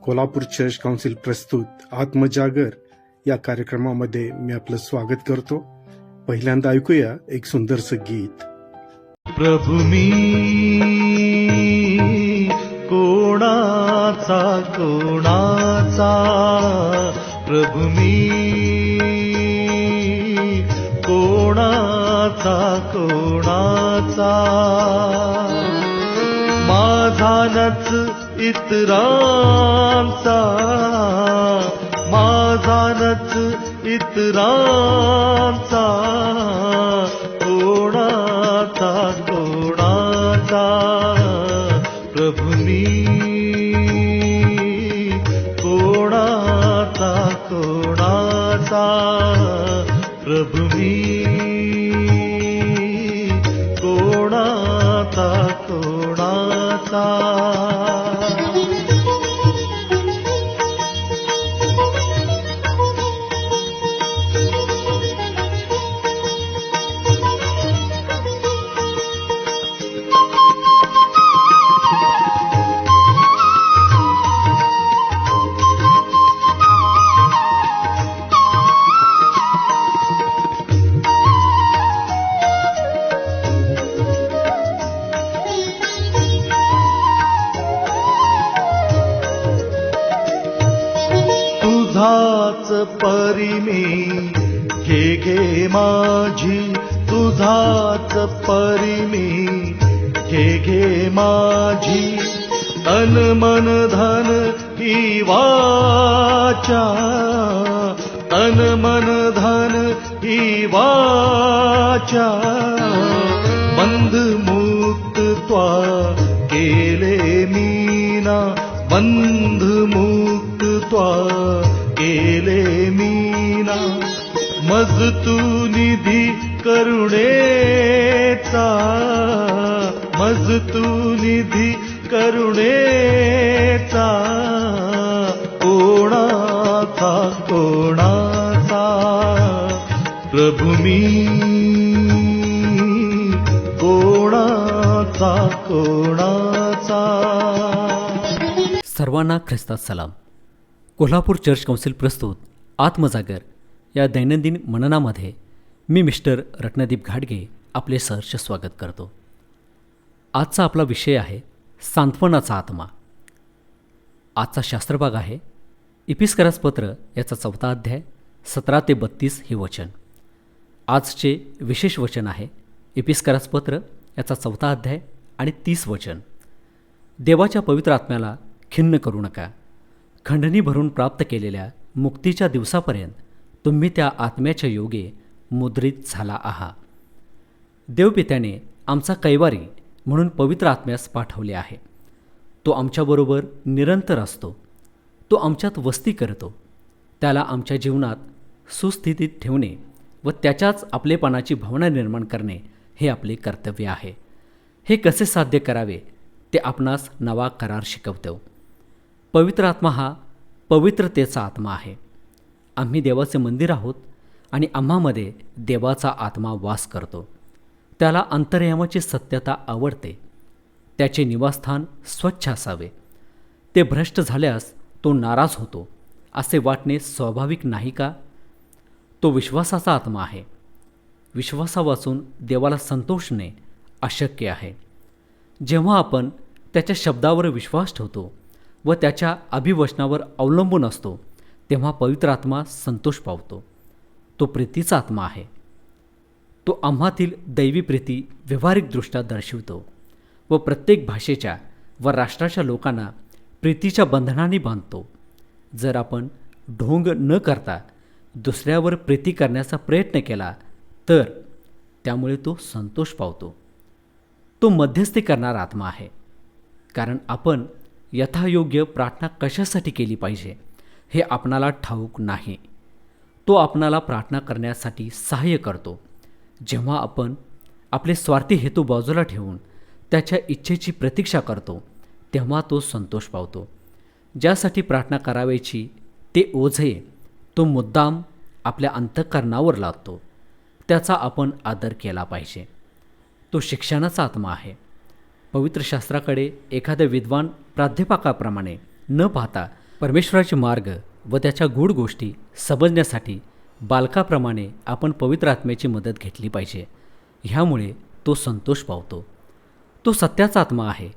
Kolhapur church council प्रस्तुत आत्मजागर या कार्यक्रमामध्ये मी आपलं स्वागत करतो. पहिल्यांदा ऐकूया एक सुंदरसं गीत. प्रभू मी कोणाचा प्रभू मी कोणाचा माझा नच इतरांचा कोणाचा प्रभू मी कोणाचा प्रभू मी कोणाचा तुझाच परिमे घे माझी तुझाच परिमे घे माझी तन मन धन ही वाचा बंध मुक्त त्वा केले मीना बंध मुक्त त्वा केले मीना मज तू निधी करुणेचा कोणाचा प्रभू मी कोणाचा सर्वांना ख्रिस्तात सलाम. कोल्हापूर चर्च काउन्सिल प्रस्तुत आत्मजागर या दैनंदिन मननामध्ये मी मिस्टर रत्नदीप घाडगे आपले सहर्ष स्वागत करतो. आजचा आपला विषय आहे सांत्वनाचा आत्मा. आजचा शास्त्रभाग आहे इपिस्करास पत्र याचा 4 अध्याय 17 ते 32 हे वचन. आजचे विशेष वचन आहे इपिस्करास पत्र याचा 4 अध्याय आणि 30 वचन. देवाच्या पवित्र आत्म्याला खिन्न करू नका. खंडणी भरून प्राप्त केलेल्या मुक्तीच्या दिवसापर्यंत तुम्ही त्या आत्म्याच्या योगे मुद्रित झाला आहात. देवपित्याने आमचा कैवारी म्हणून पवित्र आत्म्यास पाठवले आहे. तो आमच्याबरोबर निरंतर असतो. तो आमच्यात वस्ती करतो. त्याला आमच्या जीवनात सुस्थितीत ठेवणे व त्याच्याच आपलेपणाची भावना निर्माण करणे हे आपले कर्तव्य आहे. हे कसे साध्य करावे ते आपणास नवा करार शिकवतो. पवित्र आत्मा हा पवित्रतेचा आत्मा आहे. आम्ही देवाचे मंदिर आहोत आणि आम्हामध्ये देवाचा आत्मा वास करतो. त्याला अंतर्यामाची सत्यता आवडते. त्याचे निवासस्थान स्वच्छ असावे. ते भ्रष्ट झाल्यास तो नाराज होतो असे वाटणे स्वाभाविक नाही का? तो विश्वासाचा आत्मा आहे. विश्वासावाचून देवाला संतोषणे अशक्य आहे. जेव्हा आपण त्याच्या शब्दावर विश्वास ठेवतो व त्याच्या अभिवचनावर अवलंबून असतो तेव्हा पवित्र आत्मा संतोष पावतो. तो प्रीतीचा आत्मा आहे. तो आम्हातील दैवी प्रीती व्यावहारिकदृष्ट्या दर्शवितो व प्रत्येक भाषेच्या व राष्ट्राच्या लोकांना प्रीतीच्या बंधनाने बांधतो. जर आपण ढोंग न करता दुसऱ्यावर प्रीती करण्याचा प्रयत्न केला तर त्यामुळे तो संतोष पावतो. तो मध्यस्थी करणारा आत्मा आहे. कारण आपण यथायोग्य प्रार्थना कशासाठी केली पाहिजे हे आपणाला ठाऊक नाही. तो आपणाला प्रार्थना करण्यासाठी सहाय्य करतो. जेव्हा आपण आपले स्वार्थी हेतू बाजूला ठेवून त्याच्या इच्छेची प्रतीक्षा करतो तेव्हा तो संतोष पावतो. ज्यासाठी प्रार्थना करावयाची ते ओझे तो मुद्दाम आपल्या अंतःकरणावर लादतो. त्याचा आपण आदर केला पाहिजे. तो शिक्षणाचा आत्मा आहे. पवित्र शास्त्राकडे एखाद्या विद्वान प्राध्यापकाप्रमाणे न पाहता परमेश्वराचे मार्ग व त्याच्या गूढ गोष्टी समजण्यासाठी बालकाप्रमाणे आपण पवित्र आत्म्याची मदत घेतली पाहिजे. ह्यामुळे तो संतोष पावतो. तो सत्याचा आत्मा आहे.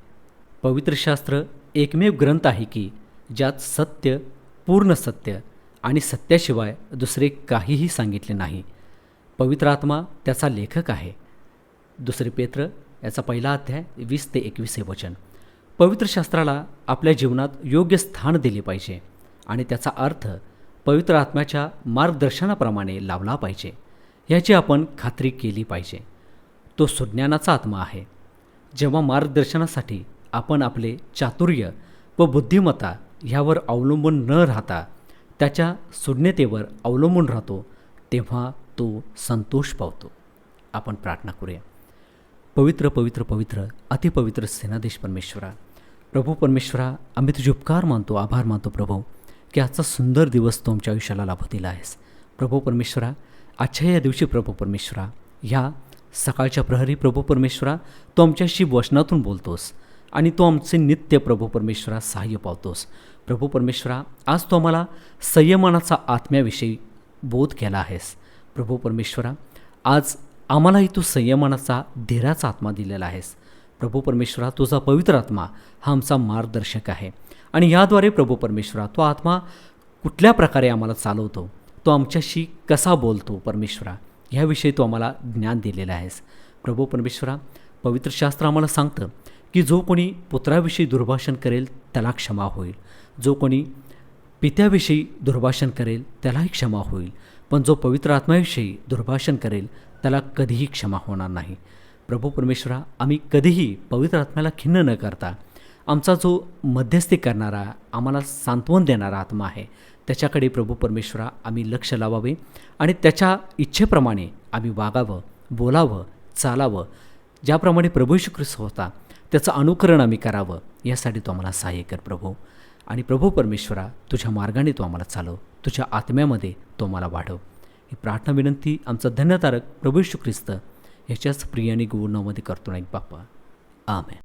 पवित्र शास्त्र एकमेव ग्रंथ आहे की ज्यात सत्य, पूर्ण सत्य आणि सत्याशिवाय दुसरे काहीही सांगितले नाही. पवित्र आत्मा त्याचा लेखक आहे. 2 पेत्र याचा 1 अध्याय 20 ते 21 वचन. पवित्र शास्त्राला आपल्या जीवनात योग्य स्थान दिले पाहिजे आणि त्याचा अर्थ पवित्र आत्म्याच्या मार्गदर्शनाप्रमाणे लावला पाहिजे याची आपण खात्री केली पाहिजे. तो सुज्ञानाचा आत्मा आहे. जेव्हा मार्गदर्शनासाठी आपण आपले चातुर्य व बुद्धिमत्ता ह्यावर अवलंबून न राहता त्याच्या सुज्ञतेवर अवलंबून राहतो तेव्हा तो संतोष पावतो. आपण प्रार्थना करूया. पवित्र पवित्र पवित्र अतिपवित्र सेनाधीश परमेश्वरा, प्रभू परमेश्वरा, आम्ही तुझे उपकार मानतो, आभार मानतो प्रभू की आजचा सुंदर दिवस तू आमच्या आयुष्याला लाभू दिला आहेस. प्रभू परमेश्वरा, आजच्या या दिवशी प्रभू परमेश्वरा, ह्या सकाळच्या प्रहरी प्रभू परमेश्वरा, तू आमच्याशी वचनातून बोलतोस आणि तू आमचे नित्य प्रभू परमेश्वरा सहाय्य पावतोस. प्रभू परमेश्वरा, आज तू आम्हाला संयमानाचा आत्म्याविषयी बोध केला आहेस. प्रभू परमेश्वरा, आज आम्हालाही तू संयमानाचा धीराचा आत्मा दिलेला आहेस. प्रभू परमेश्वरा, तुझा पवित्र आत्मा हा आमचा मार्गदर्शक आहे आणि याद्वारे प्रभू परमेश्वरा तो आत्मा कुठल्या प्रकारे आम्हाला चालवतो, तो आमच्याशी कसा बोलतो परमेश्वरा, ह्याविषयी तू आम्हाला ज्ञान दिलेलं आहेस. प्रभू परमेश्वरा, पवित्र शास्त्र आम्हाला सांगतं की जो कोणी पुत्राविषयी दुर्भाषण करेल त्याला क्षमा होईल, जो कोणी पित्याविषयी दुर्भाषण करेल त्यालाही क्षमा होईल, पण जो पवित्र आत्म्याविषयी दुर्भाषण करेल त्याला कधीही क्षमा होणार नाही. प्रभू परमेश्वरा, आम्ही कधीही पवित्र आत्म्याला खिन्न न करता आमचा जो मध्यस्थी करणारा, आम्हाला सांत्वन देणारा आत्मा आहे त्याच्याकडे प्रभू परमेश्वरा आम्ही लक्ष लावावे आणि त्याच्या इच्छेप्रमाणे आम्ही वागावं, बोलावं, चालावं. ज्याप्रमाणे प्रभू येशू ख्रिस्त होता त्याचं अनुकरण आम्ही करावं, यासाठी तो आम्हाला सहाय्य कर प्रभू. आणि प्रभू परमेश्वरा, तुझ्या मार्गाने तो आम्हाला चालव, तुझ्या आत्म्यामध्ये तो आम्हाला वाढव. ही प्रार्थना विनंती आमचा धन्यतारक प्रभू येशू ख्रिस्त याच्याच प्रिय आणि गौरव नावामध्ये करतो नाही बाप्पा. आमेन.